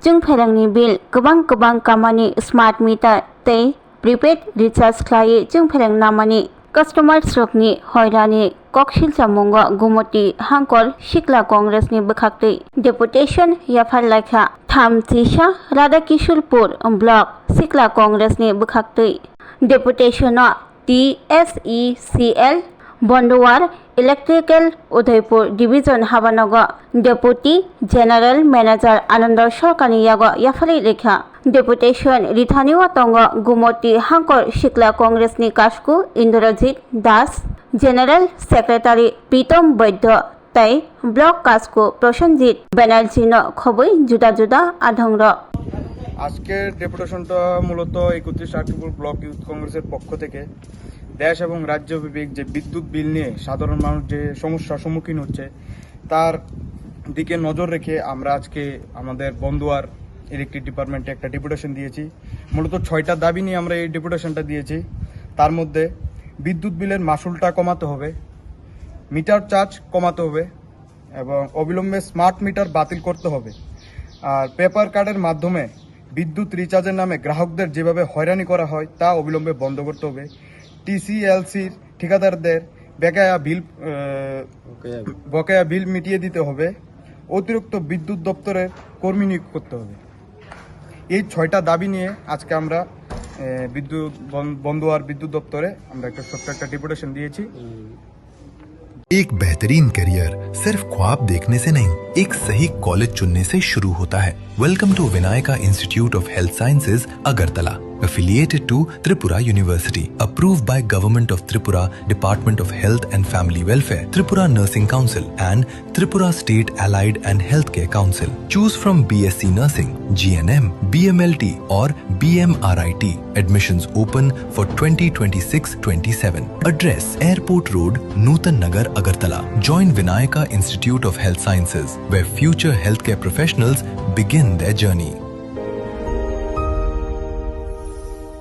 जों फेरेंनि बिल गोबां खामानि स्मार्ट मीटर तै प्रिपेड रिचार्ज खालायो जों फेरें नामानि कस्टमार स्ट्रकनि हयरानि ककशिल जामुंग गुमति हांकर सिक्ला कांग्रेसनि बखाक्तै डेपुटेशन याफार लाइखा थामथिसा राधाकिशोरपुर ब्लक सिक्ला कांग्रेसनि बखाक्तै डेपुटेशनआ TSECL बंदवार इलेक्ट्रिकल उदयपुर डिवीजन हाबानगर डेपुटी जेनेरल मैनेजर आनंद सरकारनि यागो याफाली रेखा डेपुटेशन रिथानिवा तंग गुमति हांकर सिक्ला कांग्रेसनि काशकु इंद्रजीत दास जेनेरल सेक्रेटारी प्रीतम वैद्य तै ब्लक काशकु प्रसन्नजीत बैनार्जीनो खबै जुदा जुदा आधंर আজকের ডেপুটেশনটা মূলত 31 ব্লক ইউথ কংগ্রেসের পক্ষ থেকে দেশ এবং রাজ্যব্যাপী যে বিদ্যুৎ বিল নিয়ে সাধারণ মানুষ যে সমস্যার সম্মুখীন হচ্ছে তার দিকে নজর রেখে আমরা আজকে আমাদের বন্দুয়ার ইলেকট্রিক ডিপার্টমেন্টে একটা ডেপুটেশন দিয়েছি। মূলত 6টা দাবি নিয়ে আমরা এই ডেপুটেশনটা দিয়েছি। তার মধ্যে বিদ্যুৎ বিলের মাসুলটা কমাতে হবে, মিটার চার্জ কমাতে হবে এবং অবিলম্বে স্মার্ট মিটার বাতিল করতে হবে। আর পেপার কার্ডের মাধ্যমে বিদ্যুৎ রিচার্জের নামে গ্রাহকদের যেভাবে হয়রানি করা হয় তা অবিলম্বে বন্ধ করতে হবে। TCLCর ঠিকাদারদের বকেয়া বিল মিটিয়ে দিতে হবে। অতিরিক্ত বিদ্যুৎ দপ্তরের কর্মী নিয়োগ করতে হবে। এই 6টা দাবি নিয়ে আজকে আমরা বন্দুয়ার বিদ্যুৎ দপ্তরে আমরা ছোট্ট একটা ডেপুটেশন দিয়েছি। एक बेहतरीन करियर सिर्फ ख्वाब देखने से नहीं, एक सही कॉलेज चुनने से शुरू होता है। Welcome to Vinayaka institute of health sciences Agartala, affiliated to Tripura University, approved by Government of Tripura, Department of Health and Family Welfare, Tripura Nursing Council and Tripura State Allied and Healthcare Council. Choose from BSc Nursing, GNM, BMLT or BMRIT. Admissions open for 2026-27. Address Airport Road, Nutan Nagar, Agartala. Join Vinayaka Institute of Health Sciences, where future healthcare professionals begin their journey.